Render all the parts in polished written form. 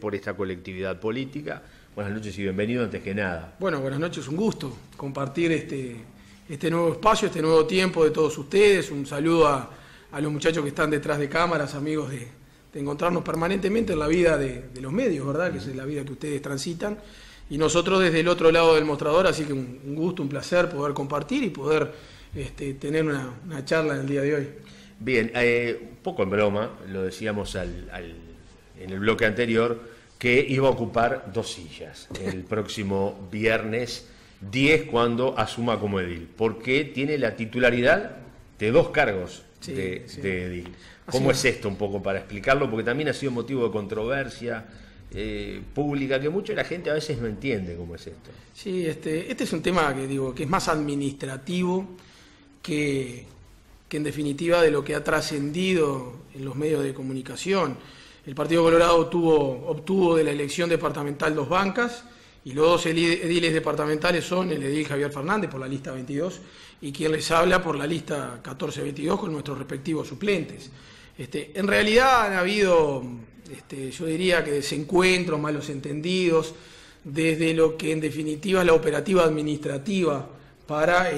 por esta colectividad política. Buenas noches y bienvenido antes que nada. Bueno, buenas noches, un gusto compartir este nuevo espacio, este nuevo tiempo de todos ustedes. Un saludo a los muchachos que están detrás de cámaras, amigos de encontrarnos permanentemente en la vida de los medios, ¿verdad? Que es la vida que ustedes transitan. Y nosotros desde el otro lado del mostrador, así que un gusto, un placer poder compartir y poder tener una charla en el día de hoy. Bien, un poco en broma, lo decíamos en el bloque anterior, que iba a ocupar 2 sillas el próximo viernes 10 cuando asuma como edil, porque tiene la titularidad de 2 cargos de edil. ¿Cómo es esto un poco para explicarlo? Porque también ha sido motivo de controversia pública, que mucha la gente a veces no entiende cómo es esto. Sí, este es un tema que es más administrativo que en definitiva de lo que ha trascendido en los medios de comunicación. El Partido Colorado obtuvo de la elección departamental 2 bancas y los 2 ediles departamentales son el edil Javier Fernández por la lista 22 y quien les habla por la lista 14-22 con nuestros respectivos suplentes. En realidad han habido, yo diría que desencuentros, malos entendidos, desde lo que en definitiva es la operativa administrativa para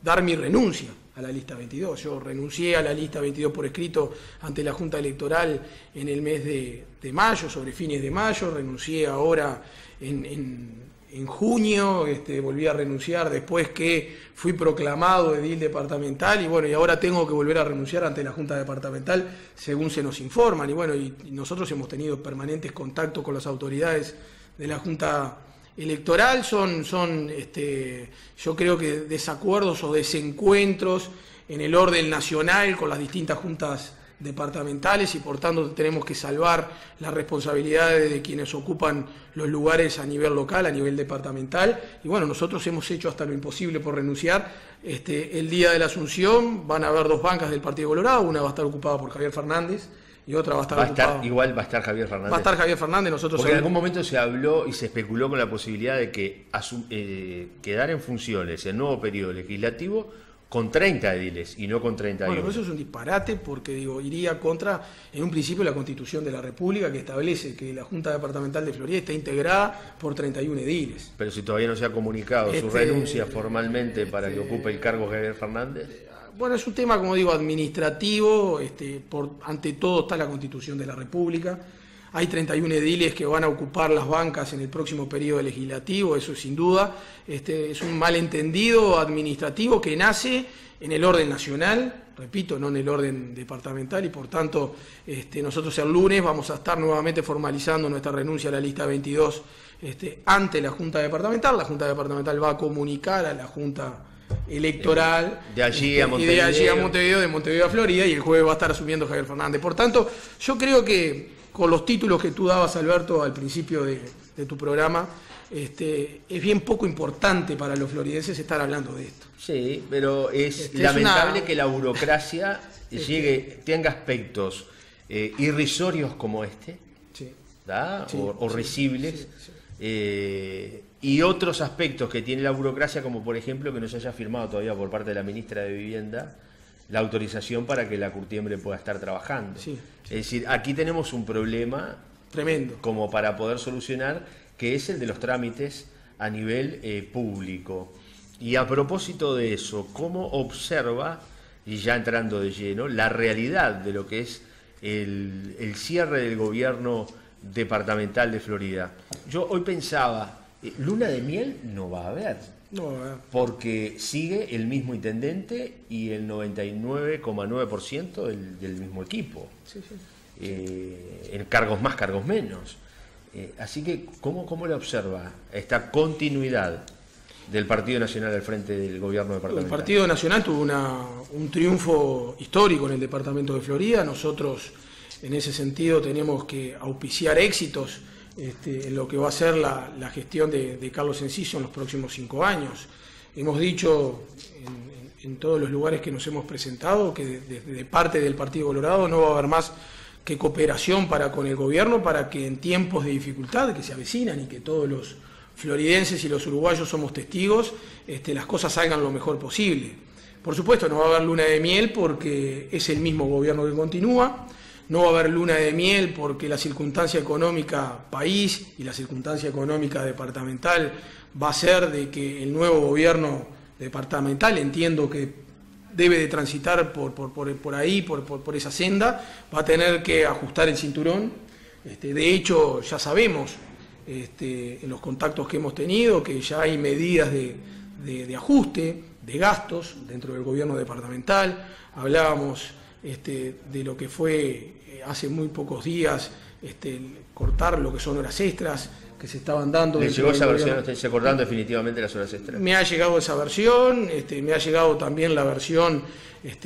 dar mi renuncia a la lista 22. Yo renuncié a la lista 22 por escrito ante la Junta Electoral en el mes de mayo, sobre fines de mayo, renuncié ahora en junio, volví a renunciar después que fui proclamado edil departamental y bueno, y ahora tengo que volver a renunciar ante la Junta Departamental según se nos informan y bueno, y nosotros hemos tenido permanentes contactos con las autoridades de la Junta Electoral, son yo creo que desacuerdos o desencuentros en el orden nacional con las distintas juntas departamentales y por tanto tenemos que salvar las responsabilidades de quienes ocupan los lugares a nivel local, a nivel departamental y bueno, nosotros hemos hecho hasta lo imposible por renunciar. El día de la Asunción van a haber 2 bancas del Partido Colorado, una va a estar ocupada por Javier Fernández y otra va a estar ocupada. Igual va a estar Javier Fernández. Va a estar Javier Fernández, nosotros. Porque en algún momento se habló y se especuló con la posibilidad de que quedar en funciones el nuevo periodo legislativo con 30 ediles y no con 31. Bueno, eso es un disparate porque iría contra, en un principio, la Constitución de la República que establece que la Junta Departamental de Florida está integrada por 31 ediles. Pero si todavía no se ha comunicado su renuncia formalmente para que ocupe el cargo Javier Fernández. Bueno, es un tema, como digo, administrativo, ante todo está la Constitución de la República. Hay 31 ediles que van a ocupar las bancas en el próximo periodo legislativo, eso sin duda. Es un malentendido administrativo que nace en el orden nacional, repito, no en el orden departamental, y por tanto nosotros el lunes vamos a estar nuevamente formalizando nuestra renuncia a la lista 22 ante la Junta Departamental. La Junta Departamental va a comunicar a la Junta Electoral de allí a Montevideo. Y de allí a Montevideo, de Montevideo a Florida, y el jueves va a estar asumiendo Javier Fernández. Por tanto, yo creo que con los títulos que tú dabas, Alberto, al principio de tu programa, es bien poco importante para los floridenses estar hablando de esto. Sí, pero es lamentable que la burocracia tenga aspectos irrisorios como sí, o risibles, y otros aspectos que tiene la burocracia, como por ejemplo que no se haya firmado todavía por parte de la ministra de Vivienda la autorización para que la curtiembre pueda estar trabajando. Sí. Es decir, aquí tenemos un problema tremendo como para poder solucionar, que es el de los trámites a nivel público. Y a propósito de eso, ¿cómo observa, y ya entrando de lleno, la realidad de lo que es el cierre del gobierno departamental de Florida? Yo hoy pensaba, luna de miel no va a haber. No, porque sigue el mismo intendente y el 99,9% del mismo equipo. Sí. En cargos más, cargos menos. Así que, ¿cómo le observa esta continuidad del Partido Nacional al frente del gobierno departamental? El Partido Nacional tuvo un triunfo histórico en el departamento de Florida. Nosotros, en ese sentido, tenemos que auspiciar éxitos en lo que va a ser la gestión de Carlos Enciso en los próximos 5 años. Hemos dicho en todos los lugares que nos hemos presentado que de parte del Partido Colorado no va a haber más que cooperación con el gobierno para que en tiempos de dificultad que se avecinan y que todos los floridenses y los uruguayos somos testigos, las cosas salgan lo mejor posible. Por supuesto, no va a haber luna de miel porque es el mismo gobierno que continúa. no va a haber luna de miel porque la circunstancia económica país y la circunstancia económica departamental va a ser de que el nuevo gobierno departamental, entiendo que debe de transitar por ahí, por esa senda, va a tener que ajustar el cinturón. De hecho, ya sabemos, en los contactos que hemos tenido, que ya hay medidas de ajuste, de gastos dentro del gobierno departamental. Hablábamos de lo que fue hace muy pocos días, cortar lo que son horas extras que se estaban dando. ¿Le llegó esa versión? ¿Se cortaron definitivamente las horas extras? Me ha llegado esa versión, me ha llegado también la versión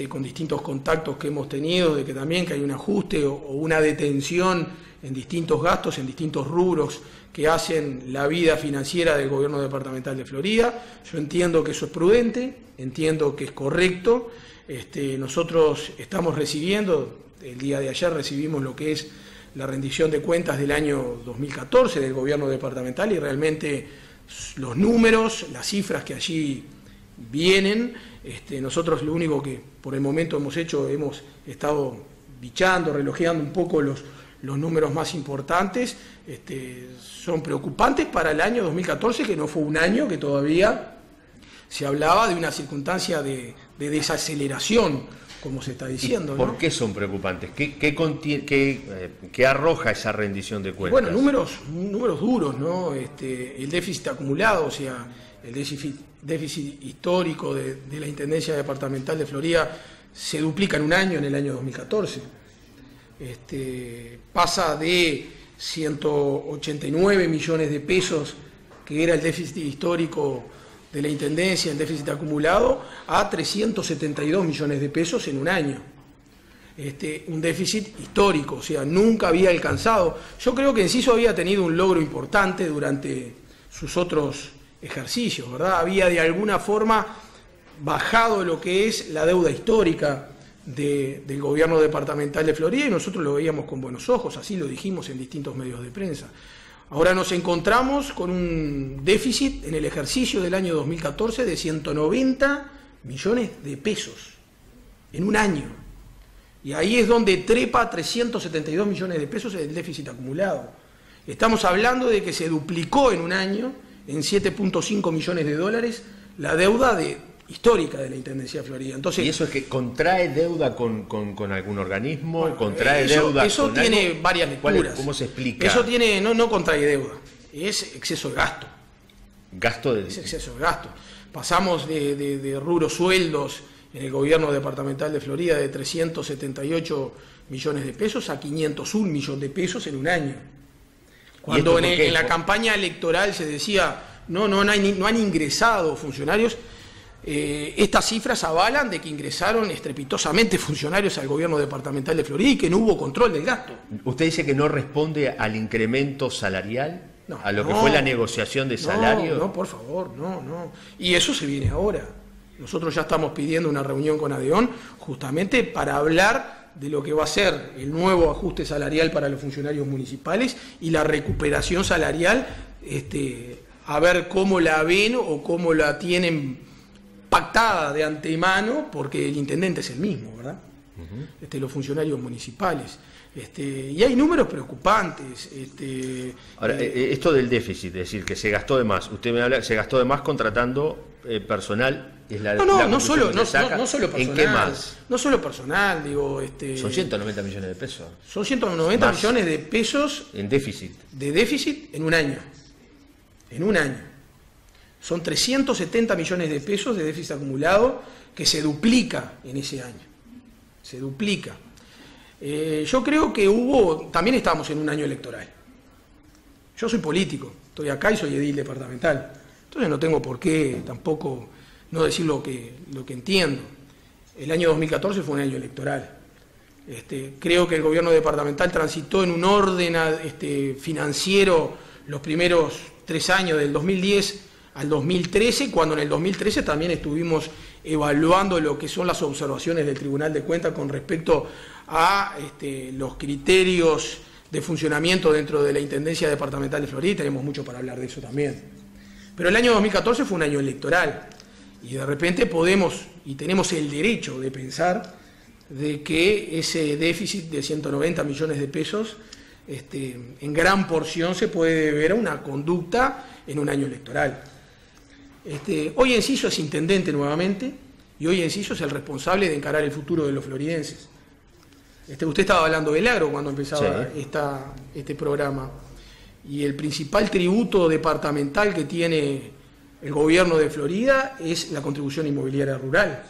con distintos contactos que hemos tenido, de que también que hay un ajuste o una detención en distintos gastos, en distintos rubros que hacen la vida financiera del gobierno departamental de Florida. Yo entiendo que eso es prudente, entiendo que es correcto. Nosotros estamos recibiendo, el día de ayer recibimos lo que es la rendición de cuentas del año 2014 del gobierno departamental, y realmente los números, las cifras que allí vienen, nosotros lo único que por el momento hemos hecho, hemos estado bichando, relojeando un poco los números más importantes. Son preocupantes para el año 2014, que no fue un año que todavía se hablaba de una circunstancia de desaceleración, como se está diciendo. ¿Por qué son preocupantes? ¿Qué arroja esa rendición de cuentas? Bueno, números duros, ¿no? El déficit acumulado, o sea, el déficit histórico de la Intendencia Departamental de Florida se duplica en un año, en el año 2014. Pasa de 189 millones de pesos, que era el déficit histórico de la Intendencia, el déficit acumulado, a 372 millones de pesos en un año. Un déficit histórico, o sea, nunca había alcanzado. Yo creo que Enciso había tenido un logro importante durante sus otros ejercicios, ¿verdad? Había de alguna forma bajado lo que es la deuda histórica del gobierno departamental de Florida, y nosotros lo veíamos con buenos ojos, así lo dijimos en distintos medios de prensa. Ahora nos encontramos con un déficit en el ejercicio del año 2014 de 190 millones de pesos en un año. Y ahí es donde trepa 372 millones de pesos el déficit acumulado. Estamos hablando de que se duplicó en un año, en 7.5 millones de dólares, la deuda histórica de la Intendencia de Florida. Entonces, ¿y eso es que contrae deuda con algún organismo? Bueno, ¿contrae deuda eso con tiene algo? Varias lecturas. ¿Cómo se explica? Eso no contrae deuda, es exceso de gasto. Es exceso de gasto. Pasamos de rubro sueldos en el gobierno departamental de Florida de 378 millones de pesos a 501 millones de pesos en un año. Cuando en la campaña electoral se decía no han ingresado funcionarios, estas cifras avalan de que ingresaron estrepitosamente funcionarios al gobierno departamental de Florida y que no hubo control del gasto. ¿Usted dice que no responde al incremento salarial? ¿A lo que fue la negociación de salario? No, por favor, no. Y eso se viene ahora. Nosotros ya estamos pidiendo una reunión con ADEON justamente para hablar de lo que va a ser el nuevo ajuste salarial para los funcionarios municipales y la recuperación salarial, a ver cómo la ven o cómo la tienen pactada de antemano, porque el intendente es el mismo, ¿verdad? Los funcionarios municipales. Y hay números preocupantes. Ahora, esto del déficit, es decir, que se gastó de más. Usted me habla, se gastó de más contratando personal. No solo personal. ¿En qué más? No solo personal, digo. Son 190 millones de pesos. Son 190 más millones de pesos. En déficit. De déficit en un año. En un año. Son 370 millones de pesos de déficit acumulado que se duplica en ese año. Se duplica. Yo creo que también estamos en un año electoral. Yo soy político, estoy acá y soy edil departamental. Entonces no tengo por qué tampoco no decir lo que entiendo. El año 2014 fue un año electoral. Creo que el gobierno departamental transitó en un orden financiero los primeros 3 años, del 2010 al 2013, cuando en el 2013 también estuvimos evaluando lo que son las observaciones del Tribunal de Cuentas con respecto a los criterios de funcionamiento dentro de la Intendencia Departamental de Florida. Tenemos mucho para hablar de eso también. Pero el año 2014 fue un año electoral y de repente podemos y tenemos el derecho de pensar de que ese déficit de 190 millones de pesos en gran porción se puede deber a una conducta en un año electoral. Hoy Enciso es intendente nuevamente y hoy Enciso es el responsable de encarar el futuro de los floridenses. Usted estaba hablando del agro cuando empezaba este programa, y el principal tributo departamental que tiene el gobierno de Florida es la contribución inmobiliaria rural.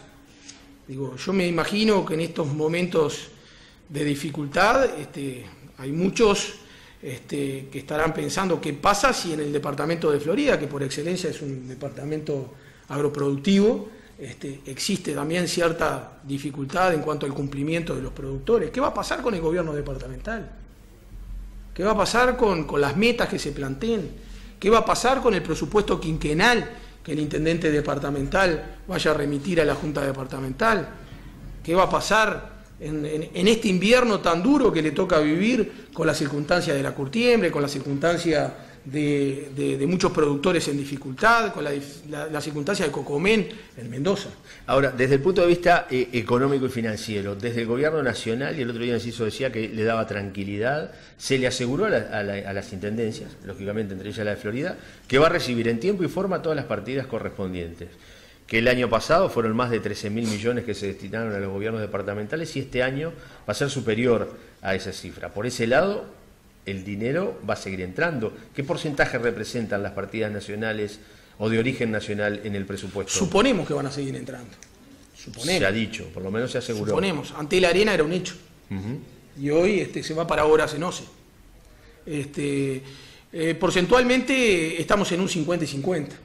Yo me imagino que en estos momentos de dificultad hay muchos que estarán pensando qué pasa si en el departamento de Florida, que por excelencia es un departamento agroproductivo, existe también cierta dificultad en cuanto al cumplimiento de los productores. ¿Qué va a pasar con el gobierno departamental? ¿Qué va a pasar con las metas que se planteen? ¿Qué va a pasar con el presupuesto quinquenal que el intendente departamental vaya a remitir a la Junta Departamental? ¿Qué va a pasar en este invierno tan duro que le toca vivir con las circunstancias de la curtiembre, con la circunstancia de muchos productores en dificultad, con la circunstancia de Cocomén en Mendoza? Ahora, desde el punto de vista económico y financiero, desde el gobierno nacional, y el otro día Enciso decía que le daba tranquilidad, se le aseguró a las intendencias, lógicamente entre ellas la de Florida, que va a recibir en tiempo y forma todas las partidas correspondientes. Que el año pasado fueron más de 13.000 millones que se destinaron a los gobiernos departamentales, y este año va a ser superior a esa cifra. Por ese lado, el dinero va a seguir entrando. ¿Qué porcentaje representan las partidas nacionales o de origen nacional en el presupuesto? Suponemos que van a seguir entrando. Suponemos. Se ha dicho, por lo menos se aseguró. Suponemos. Ante la arena era un hecho. Y hoy se va para obras en OCE. Porcentualmente estamos en un 50 y 50.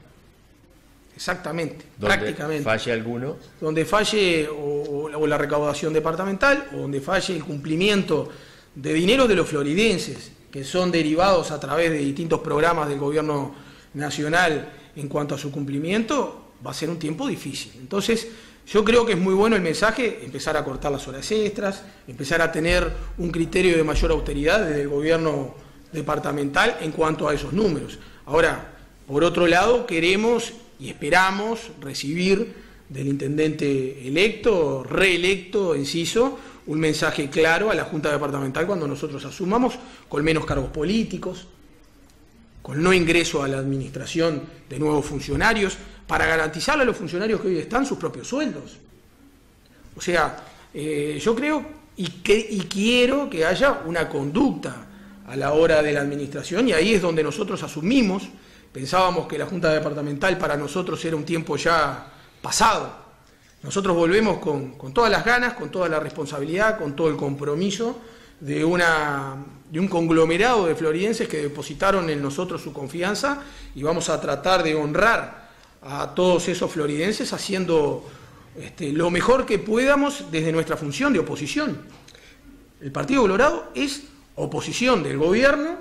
Exactamente, prácticamente. ¿Donde falle alguno? Donde falle o la recaudación departamental, o donde falle el cumplimiento de dinero de los floridenses, que son derivados a través de distintos programas del gobierno nacional en cuanto a su cumplimiento, va a ser un tiempo difícil. Entonces, yo creo que es muy bueno el mensaje, empezar a cortar las horas extras, empezar a tener un criterio de mayor austeridad desde el gobierno departamental en cuanto a esos números. Ahora, por otro lado, queremos y esperamos recibir del intendente electo, reelecto, Enciso, un mensaje claro a la Junta Departamental cuando nosotros asumamos, con menos cargos políticos, con no ingreso a la administración de nuevos funcionarios, para garantizarle a los funcionarios que hoy están sus propios sueldos. O sea, yo creo y quiero que haya una conducta a la hora de la administración, y ahí es donde nosotros asumimos. Pensábamos que la Junta Departamental para nosotros era un tiempo ya pasado. Nosotros volvemos con todas las ganas, con toda la responsabilidad, con todo el compromiso de un conglomerado de floridenses que depositaron en nosotros su confianza, y vamos a tratar de honrar a todos esos floridenses haciendo lo mejor que podamos desde nuestra función de oposición. El Partido Colorado es oposición del gobierno,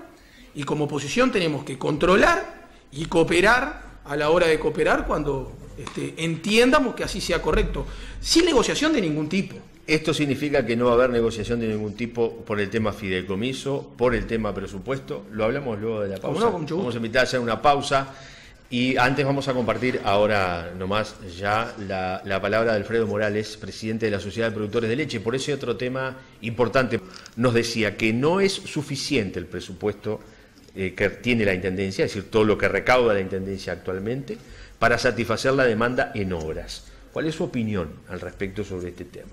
y como oposición tenemos que controlar y cooperar a la hora de cooperar cuando entiendamos que así sea correcto, sin negociación de ningún tipo. ¿Esto significa que no va a haber negociación de ningún tipo por el tema fideicomiso, por el tema presupuesto? Lo hablamos luego de la pausa. No, con mucho gusto. Vamos a invitar a hacer una pausa, y antes vamos a compartir ahora nomás ya la palabra de Alfredo Morales, presidente de la Sociedad de Productores de Leche. Por ese otro tema importante, nos decía que no es suficiente el presupuesto que tiene la Intendencia, es decir, todo lo que recauda la Intendencia actualmente, para satisfacer la demanda en obras. ¿Cuál es su opinión al respecto sobre este tema?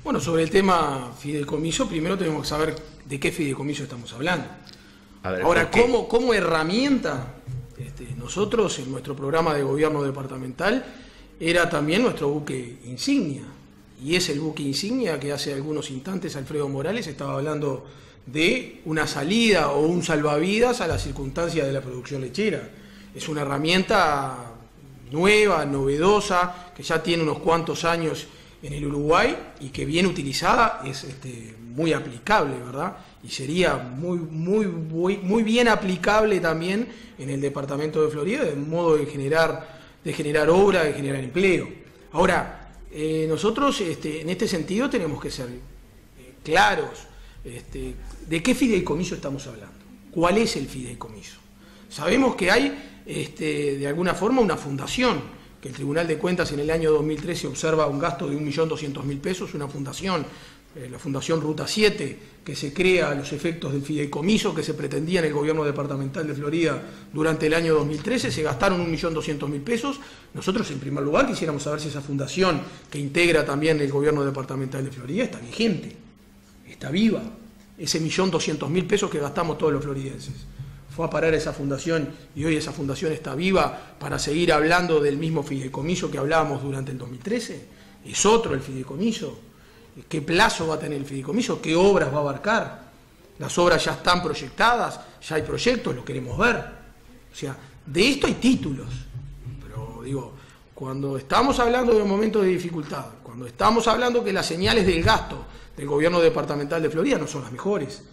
Bueno, sobre el tema fideicomiso, primero tenemos que saber de qué fideicomiso estamos hablando. Ahora, como herramienta, nosotros en nuestro programa de gobierno departamental era también nuestro buque insignia, y es el buque insignia que hace algunos instantes Alfredo Morales estaba hablando de una salida o un salvavidas a las circunstancias de la producción lechera. Es una herramienta nueva, novedosa, que ya tiene unos cuantos años en el Uruguay, y que bien utilizada es muy aplicable, ¿verdad? Y sería muy bien aplicable también en el departamento de Florida, de modo de generar obra, de generar empleo. Ahora, nosotros en este sentido tenemos que ser claros. ¿De qué fideicomiso estamos hablando? ¿Cuál es el fideicomiso? Sabemos que hay, de alguna forma, una fundación que el Tribunal de Cuentas en el año 2013 observa un gasto de 1.200.000 pesos, una fundación, la Fundación Ruta 7, que se crea a los efectos del fideicomiso que se pretendía en el gobierno departamental de Florida durante el año 2013, se gastaron 1.200.000 pesos. Nosotros, en primer lugar, quisiéramos saber si esa fundación, que integra también el gobierno departamental de Florida, está vigente, está viva. Ese 1.200.000 pesos que gastamos todos los floridenses fue a parar a esa fundación, y hoy esa fundación está viva para seguir hablando del mismo fideicomiso que hablábamos durante el 2013. Es otro el fideicomiso. ¿Qué plazo va a tener el fideicomiso? ¿Qué obras va a abarcar? Las obras ya están proyectadas, ya hay proyectos, lo queremos ver. O sea, de esto hay títulos. Pero digo, cuando estamos hablando de un momento de dificultad, cuando estamos hablando que las señales del gasto del gobierno departamental de Florida no son las mejores,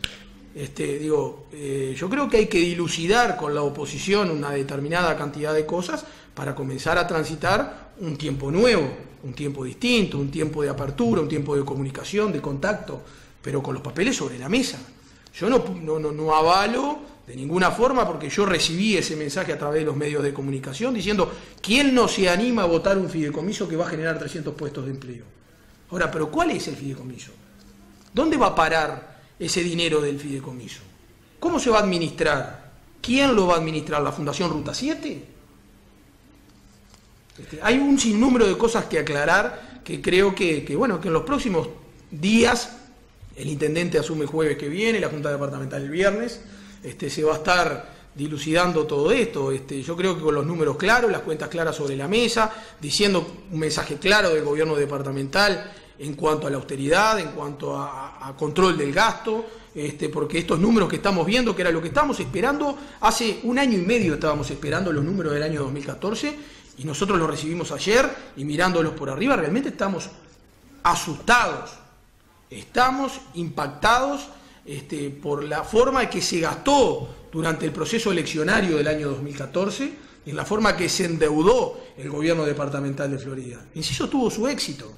yo creo que hay que dilucidar con la oposición una determinada cantidad de cosas para comenzar a transitar un tiempo nuevo, un tiempo distinto, un tiempo de apertura, un tiempo de comunicación, de contacto, pero con los papeles sobre la mesa. Yo no avalo de ninguna forma, porque yo recibí ese mensaje a través de los medios de comunicación diciendo: ¿quién no se anima a votar un fideicomiso que va a generar 300 puestos de empleo? Ahora, ¿pero cuál es el fideicomiso? ¿Dónde va a parar ese dinero del fideicomiso? ¿Cómo se va a administrar? ¿Quién lo va a administrar? ¿La Fundación Ruta 7? Hay un sinnúmero de cosas que aclarar, que creo que en los próximos días, el intendente asume el jueves que viene, la Junta Departamental el viernes, se va a estar dilucidando todo esto. Yo creo que con los números claros, las cuentas claras sobre la mesa, diciendo un mensaje claro del gobierno departamental en cuanto a la austeridad, en cuanto a control del gasto, porque estos números que estamos viendo, que era lo que estábamos esperando, hace 1 año y medio estábamos esperando los números del año 2014, y nosotros los recibimos ayer, y mirándolos por arriba, realmente estamos asustados, estamos impactados por la forma en que se gastó durante el proceso eleccionario del año 2014, en la forma que se endeudó el gobierno departamental de Florida. Inciso tuvo su éxito.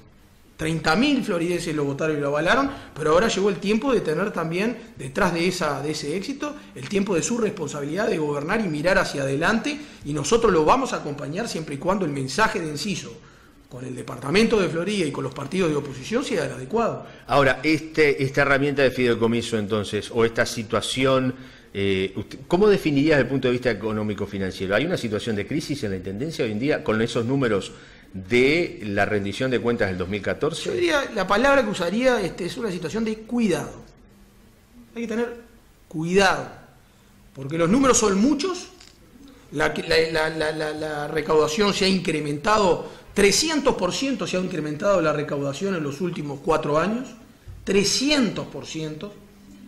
30.000 floridenses lo votaron y lo avalaron, pero ahora llegó el tiempo de tener también, detrás de ese éxito, el tiempo de su responsabilidad de gobernar y mirar hacia adelante, y nosotros lo vamos a acompañar siempre y cuando el mensaje de Enciso con el departamento de Florida y con los partidos de oposición sea el adecuado. Ahora, esta herramienta de fideicomiso, entonces, o esta situación, ¿cómo definirías desde el punto de vista económico-financiero? ¿Hay una situación de crisis en la Intendencia hoy en día con esos números de la rendición de cuentas del 2014? Yo diría, la palabra que usaría es una situación de cuidado. Hay que tener cuidado, porque los números son muchos, la recaudación se ha incrementado, 300% se ha incrementado la recaudación en los últimos 4 años, 300%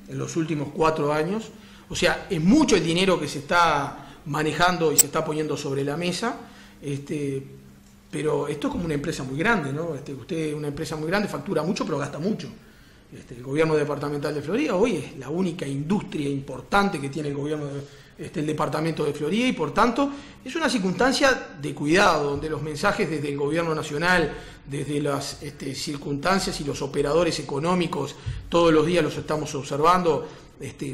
en los últimos 4 años, o sea, es mucho el dinero que se está manejando y se está poniendo sobre la mesa, pero esto es como una empresa muy grande, ¿no? Usted, una empresa muy grande, factura mucho, pero gasta mucho. El gobierno departamental de Florida hoy es la única industria importante que tiene el gobierno el departamento de Florida, y por tanto es una circunstancia de cuidado, donde los mensajes desde el gobierno nacional, desde las circunstancias y los operadores económicos, todos los días los estamos observando,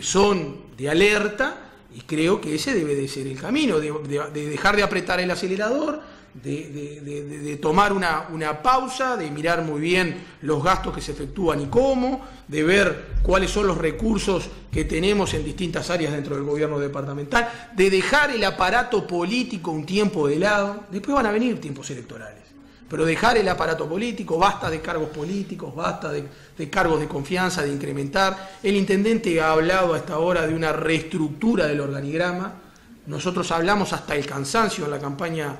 son de alerta, y creo que ese debe de ser el camino, de dejar de apretar el acelerador, de tomar una pausa, de mirar muy bien los gastos que se efectúan y cómo, de ver cuáles son los recursos que tenemos en distintas áreas dentro del gobierno departamental, de dejar el aparato político un tiempo de lado. Después van a venir tiempos electorales, pero dejar el aparato político, basta de cargos políticos, basta de cargos de confianza, de incrementar. El intendente ha hablado hasta ahora de una reestructura del organigrama. Nosotros hablamos hasta el cansancio en la campaña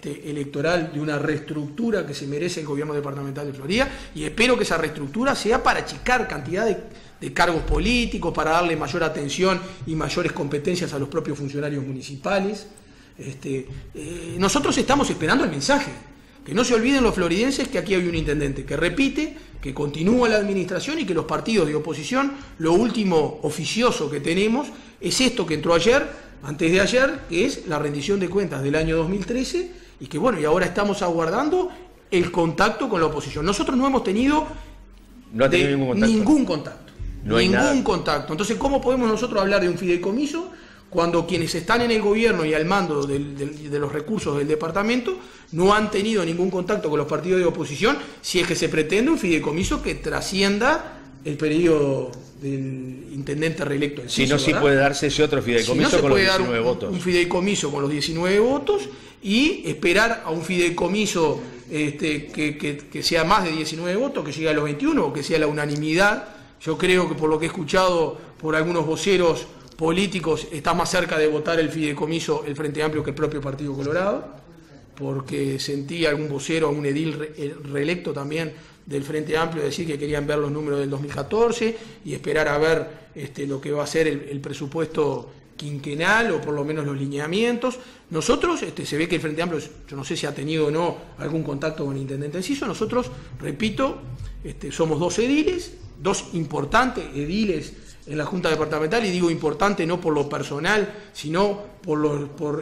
electoral de una reestructura que se merece el gobierno departamental de Florida, y espero que esa reestructura sea para achicar cantidad de cargos políticos, para darle mayor atención y mayores competencias a los propios funcionarios municipales. Nosotros estamos esperando el mensaje, que no se olviden los floridenses que aquí hay un intendente que repite, que continúa la administración, y que los partidos de oposición, lo último oficioso que tenemos es esto que entró antes de ayer, que es la rendición de cuentas del año 2013, y que y ahora estamos aguardando el contacto con la oposición. Nosotros no hemos tenido ningún contacto. No hay ningún contacto. Entonces, ¿cómo podemos nosotros hablar de un fideicomiso cuando quienes están en el gobierno y al mando de los recursos del departamento no han tenido ningún contacto con los partidos de oposición, si es que se pretende un fideicomiso que trascienda el periodo del intendente reelecto. Si no, sí puede darse ese otro fideicomiso con los 19 votos. Un fideicomiso con los 19 votos y esperar a un fideicomiso que sea más de 19 votos, que llegue a los 21 o que sea la unanimidad. Yo creo que por lo que he escuchado por algunos voceros políticos está más cerca de votar el fideicomiso el Frente Amplio que el propio Partido Colorado, porque sentí algún vocero, un edil reelecto también del Frente Amplio decir que querían ver los números del 2014 y esperar a ver lo que va a ser el presupuesto quinquenal o por lo menos los lineamientos. Nosotros, se ve que el Frente Amplio, yo no sé si ha tenido o no algún contacto con el intendente Enciso. Nosotros, repito, somos dos ediles, dos importantes ediles en la Junta Departamental, y digo importante no por lo personal, sino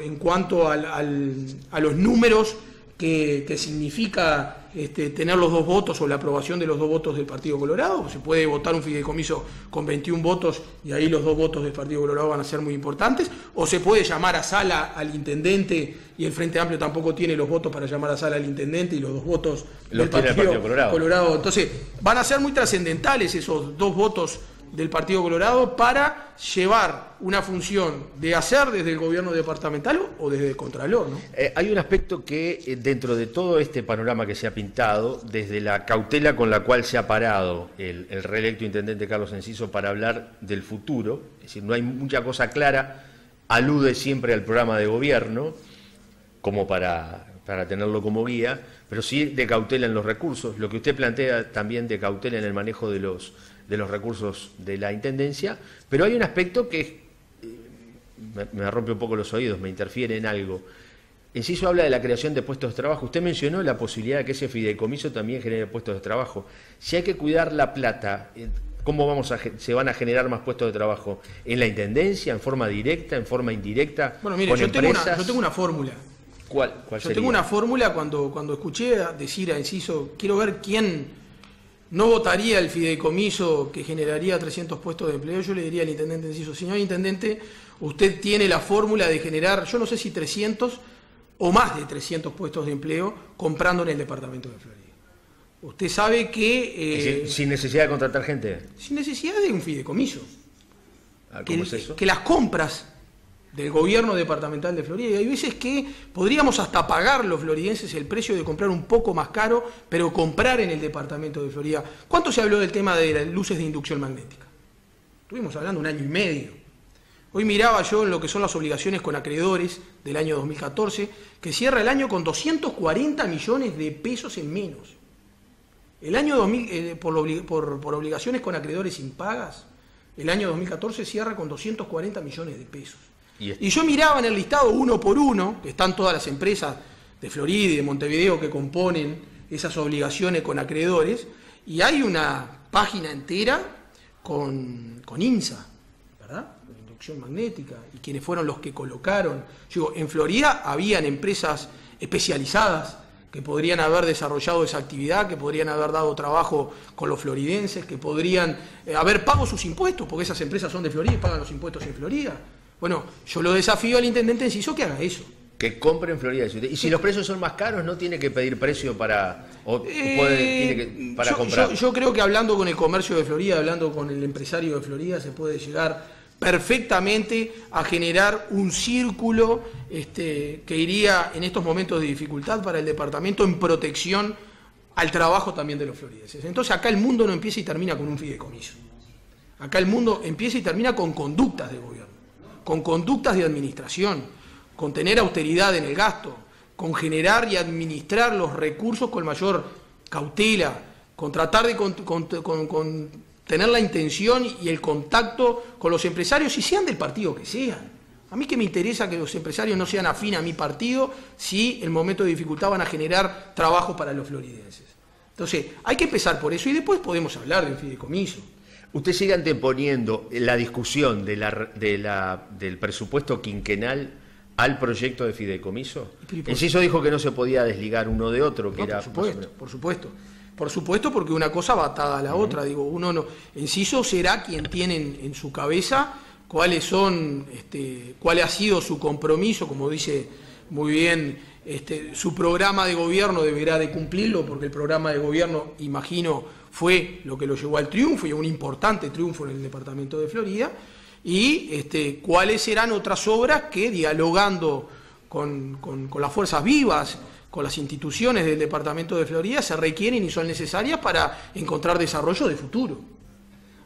en cuanto a los números que significa tener los 2 votos o la aprobación de los 2 votos del Partido Colorado. Se puede votar un fideicomiso con 21 votos y ahí los 2 votos del Partido Colorado van a ser muy importantes, o se puede llamar a sala al intendente y el Frente Amplio tampoco tiene los votos para llamar a sala al intendente y los 2 votos del Partido Colorado. Entonces van a ser muy trascendentales esos 2 votos del Partido Colorado para llevar una función de hacer desde el gobierno departamental o desde el Contralor, ¿no? Hay un aspecto que dentro de todo este panorama que se ha pintado, desde la cautela con la cual se ha parado el reelecto intendente Carlos Enciso para hablar del futuro, es decir, no hay mucha cosa clara, alude siempre al programa de gobierno como para tenerlo como guía, pero sí de cautela en los recursos, lo que usted plantea también de cautela en el manejo de los recursos de la Intendencia, pero hay un aspecto que me rompe un poco los oídos, me interfiere en algo. Enciso habla de la creación de puestos de trabajo. Usted mencionó la posibilidad de que ese fideicomiso también genere puestos de trabajo. Si hay que cuidar la plata, ¿cómo se van a generar más puestos de trabajo? ¿En la Intendencia, en forma directa, en forma indirecta? Bueno, mire, yo tengo una fórmula. ¿Cuál sería? Yo tengo una fórmula cuando escuché decir a Enciso, quiero ver quién no votaría el fideicomiso que generaría 300 puestos de empleo. Yo le diría al intendente Enciso, señor intendente, usted tiene la fórmula de generar, yo no sé si 300 o más de 300 puestos de empleo comprando en el departamento de Florida. Usted sabe que... ¿Sin necesidad de contratar gente? Sin necesidad de un fideicomiso. ¿Cómo es eso? Que las compras del gobierno departamental de Florida, y hay veces que podríamos hasta pagar los floridenses el precio de comprar un poco más caro, pero comprar en el departamento de Florida. ¿Cuánto se habló del tema de las luces de inducción magnética? Estuvimos hablando 1 año y medio. Hoy miraba yo en lo que son las obligaciones con acreedores del año 2014, que cierra el año con 240 millones de pesos en menos. El año 2000, por obligaciones con acreedores impagas, el año 2014 cierra con 240 millones de pesos. Y yo miraba en el listado uno por uno, que están todas las empresas de Florida y de Montevideo que componen esas obligaciones con acreedores, y hay una página entera con INSA, ¿verdad? Con inducción magnética, y quienes fueron los que colocaron. Yo digo, en Florida habían empresas especializadas que podrían haber desarrollado esa actividad, que podrían haber dado trabajo con los floridenses, que podrían haber pagado sus impuestos, porque esas empresas son de Florida y pagan los impuestos en Florida. Bueno, yo lo desafío al intendente Enciso que haga eso. Que compre en Florida. Y si los precios son más caros, ¿no tiene que pedir precio para comprar? Yo creo que hablando con el comercio de Florida, hablando con el empresario de Florida, se puede llegar perfectamente a generar un círculo que iría en estos momentos de dificultad para el departamento en protección al trabajo también de los floridenses. Entonces acá el mundo no empieza y termina con un fideicomiso. Acá el mundo empieza y termina con conductas de gobierno, con conductas de administración, con tener austeridad en el gasto, con generar y administrar los recursos con mayor cautela, con tratar de con tener la intención y el contacto con los empresarios, y sean del partido que sean. A mí que me interesa que los empresarios no sean afín a mi partido si en momento de dificultad van a generar trabajo para los floridenses. Entonces, hay que empezar por eso y después podemos hablar de un fideicomiso. ¿Usted sigue anteponiendo la discusión del presupuesto quinquenal al proyecto de fideicomiso? Enciso dijo que no se podía desligar uno de otro, que no, era... Por supuesto. Por supuesto, porque una cosa va atada a la otra. Digo, uno no. Enciso será quien tiene en su cabeza cuál ha sido su compromiso, como dice muy bien, su programa de gobierno deberá de cumplirlo, porque el programa de gobierno, imagino, fue lo que lo llevó al triunfo, y a un importante triunfo en el departamento de Florida, y cuáles serán otras obras que, dialogando con las fuerzas vivas, con las instituciones del departamento de Florida, se requieren y son necesarias para encontrar desarrollo de futuro.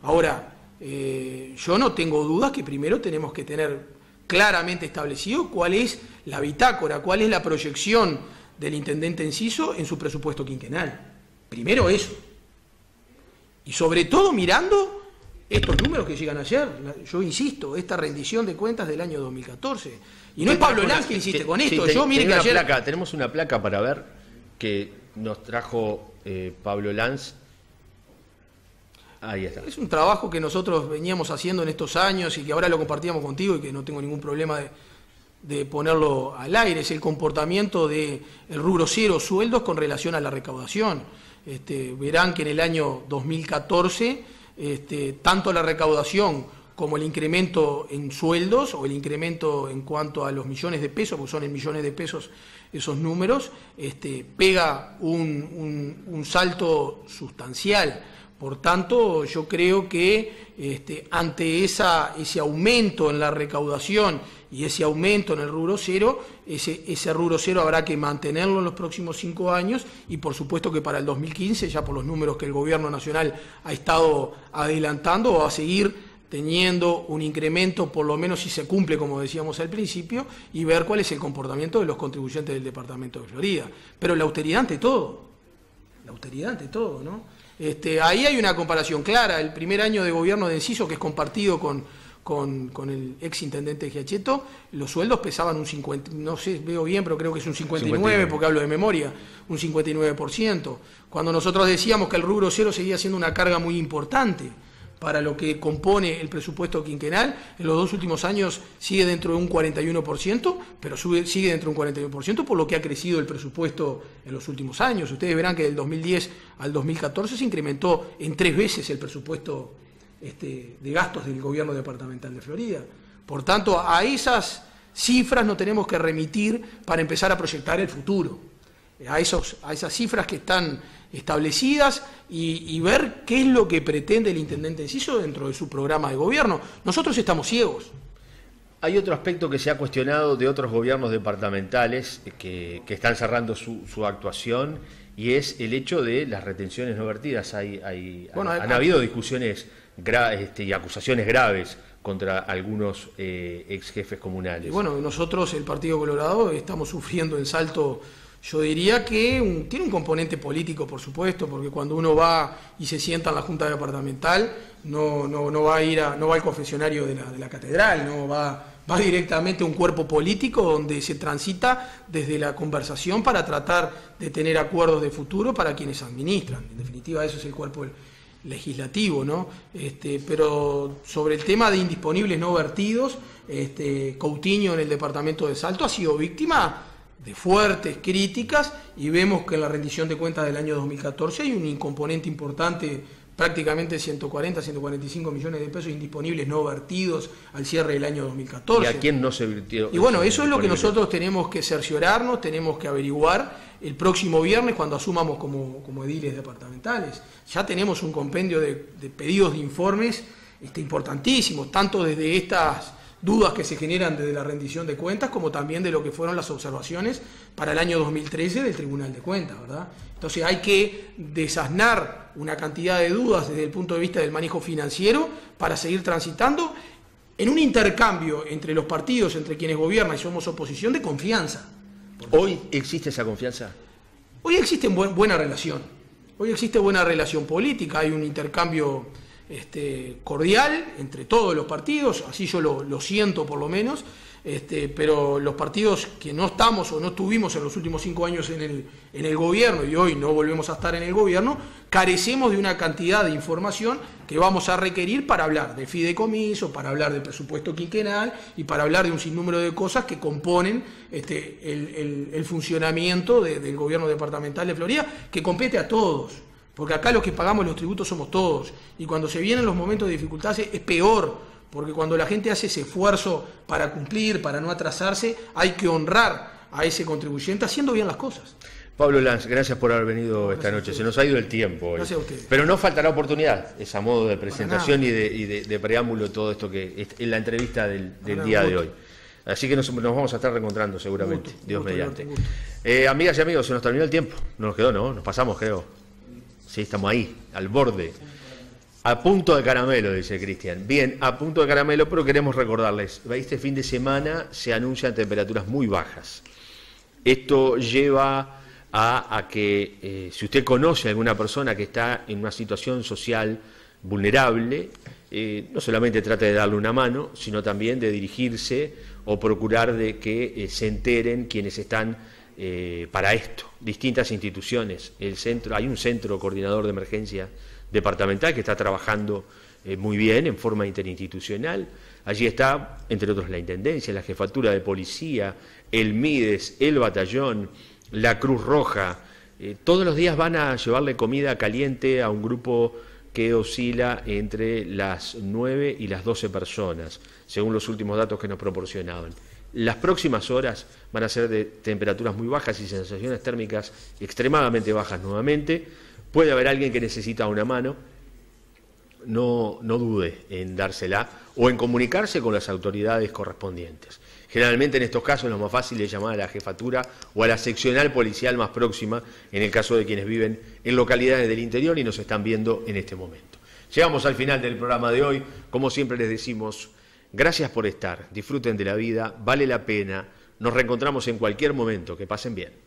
Ahora, yo no tengo dudas que primero tenemos que tener claramente establecido cuál es la bitácora, cuál es la proyección del intendente Enciso en su presupuesto quinquenal. Primero eso. Y sobre todo mirando estos números que llegan ayer. Yo insisto, esta rendición de cuentas del año 2014. Y no es Pablo Lanz que insiste con esto. Yo mire que ayer... tenemos una placa para ver que nos trajo Pablo Lanz. Ahí está. Es un trabajo que nosotros veníamos haciendo en estos años y que ahora lo compartíamos contigo y que no tengo ningún problema de ponerlo al aire. Es el comportamiento del rubro cero, sueldos, con relación a la recaudación. Verán que en el año 2014 tanto la recaudación como el incremento en sueldos o el incremento en cuanto a los millones de pesos, porque son en millones de pesos esos números, pega un salto sustancial. Por tanto, yo creo que ante ese aumento en la recaudación y ese aumento en el rubro cero, ese rubro cero habrá que mantenerlo en los próximos 5 años, y por supuesto que para el 2015, ya por los números que el Gobierno Nacional ha estado adelantando, va a seguir teniendo un incremento, por lo menos si se cumple, como decíamos al principio, y ver cuál es el comportamiento de los contribuyentes del departamento de Florida. Pero la austeridad ante todo, ¿no? Ahí hay una comparación clara. El primer año de gobierno de Enciso, que es compartido con el ex intendente Giacchetto, los sueldos pesaban un 50, no sé, veo bien, pero creo que es un 59, porque hablo de memoria, un 59%. Cuando nosotros decíamos que el rubro cero seguía siendo una carga muy importante para lo que compone el presupuesto quinquenal, en los 2 últimos años sigue dentro de un 41%, pero sigue dentro de un 41% por lo que ha crecido el presupuesto en los últimos años. Ustedes verán que del 2010 al 2014 se incrementó en 3 veces el presupuesto de gastos del gobierno departamental de Florida. Por tanto, a esas cifras nos tenemos que remitir para empezar a proyectar el futuro, a esas cifras que están establecidas y ver qué es lo que pretende el intendente Enciso dentro de su programa de gobierno. Nosotros estamos ciegos. Hay otro aspecto que se ha cuestionado de otros gobiernos departamentales que están cerrando su actuación, y es el hecho de las retenciones no vertidas. Han habido discusiones y acusaciones graves contra algunos ex jefes comunales. Bueno, nosotros, el Partido Colorado, estamos sufriendo en Salto. Yo diría que tiene un componente político, por supuesto, porque cuando uno va y se sienta en la Junta Departamental, no va al confesionario de la catedral, no va directamente a un cuerpo político donde se transita desde la conversación para tratar de tener acuerdos de futuro para quienes administran. En definitiva, eso es el cuerpo legislativo, ¿no? Pero sobre el tema de indisponibles no vertidos, Coutinho en el departamento de Salto ha sido víctima de fuertes críticas, y vemos que en la rendición de cuentas del año 2014 hay un componente importante, prácticamente 140, 145 millones de pesos indisponibles no vertidos al cierre del año 2014. ¿Y a quién no se virtió? Y bueno, eso es lo que nosotros tenemos que cerciorarnos, tenemos que averiguar el próximo viernes cuando asumamos como ediles departamentales. Ya tenemos un compendio de pedidos de informes importantísimos, tanto desde estas dudas que se generan desde la rendición de cuentas, como también de lo que fueron las observaciones para el año 2013 del Tribunal de Cuentas, ¿verdad? Entonces hay que desasnar una cantidad de dudas desde el punto de vista del manejo financiero para seguir transitando en un intercambio entre los partidos, entre quienes gobiernan y somos oposición, de confianza. ¿Hoy existe esa confianza? Hoy existe buena relación. Hoy existe buena relación política, hay un intercambio cordial entre todos los partidos, así yo lo siento por lo menos, pero los partidos que no estamos o no estuvimos en los últimos 5 años en el gobierno, y hoy no volvemos a estar en el gobierno, carecemos de una cantidad de información que vamos a requerir para hablar de fideicomiso, para hablar del presupuesto quinquenal y para hablar de un sinnúmero de cosas que componen el funcionamiento del gobierno departamental de Florida, que compete a todos. Porque acá los que pagamos los tributos somos todos, y cuando se vienen los momentos de dificultad es peor, porque cuando la gente hace ese esfuerzo para cumplir, para no atrasarse, hay que honrar a ese contribuyente haciendo bien las cosas. Pablo Lanz, gracias por haber venido esta noche. Se nos ha ido el tiempo hoy. Gracias a ustedes. Pero no faltará oportunidad, es a modo de presentación y de preámbulo todo esto que es la entrevista del día de hoy. Así que nos vamos a estar reencontrando seguramente, Dios mediante. Amigas y amigos, se nos terminó el tiempo. No nos quedó, ¿no? Nos pasamos, creo. Sí, estamos ahí, al borde. A punto de caramelo, dice Cristian. Bien, a punto de caramelo, pero queremos recordarles, este fin de semana se anuncian temperaturas muy bajas. Esto lleva a que si usted conoce a alguna persona que está en una situación social vulnerable, no solamente trate de darle una mano, sino también de dirigirse o procurar de que se enteren quienes están para esto. Distintas instituciones, hay un centro coordinador de emergencia departamental que está trabajando muy bien en forma interinstitucional. Allí está, entre otros, la Intendencia, la Jefatura de Policía, el MIDES, el Batallón, la Cruz Roja. Todos los días van a llevarle comida caliente a un grupo que oscila entre las 9 y las 12 personas, según los últimos datos que nos proporcionaban. Las próximas horas van a ser de temperaturas muy bajas y sensaciones térmicas extremadamente bajas nuevamente. Puede haber alguien que necesita una mano, no dude en dársela o en comunicarse con las autoridades correspondientes. Generalmente en estos casos lo más fácil es llamar a la jefatura o a la seccional policial más próxima, en el caso de quienes viven en localidades del interior y nos están viendo en este momento. Llegamos al final del programa de hoy. Como siempre les decimos, gracias por estar, disfruten de la vida, vale la pena, nos reencontramos en cualquier momento, que pasen bien.